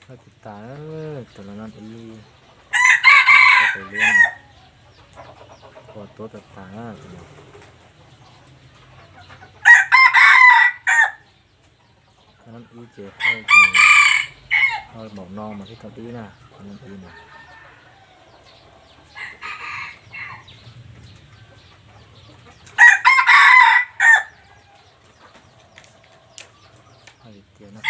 ถ้าติดตาตัวนั้นอีก็ไปเลี้ยงพอตัวติดตาตัวนี้นั้นอีเจ็บให้เอาหมอนองมาที่ตัวอีนะนั้นอีนะให้เตี้ยนะ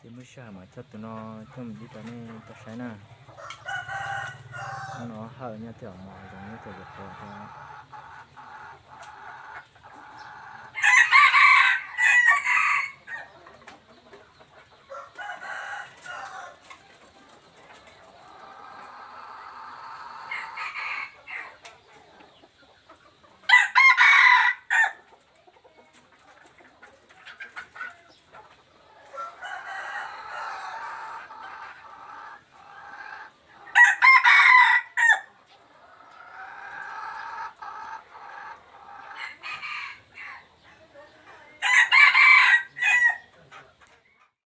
ที่ไม่ใช่มาจับตัวน้อยที่มันดีตัวนี้ตัวใช้น่ะnó hơi như kiểu mồi giống như kiểu được rồi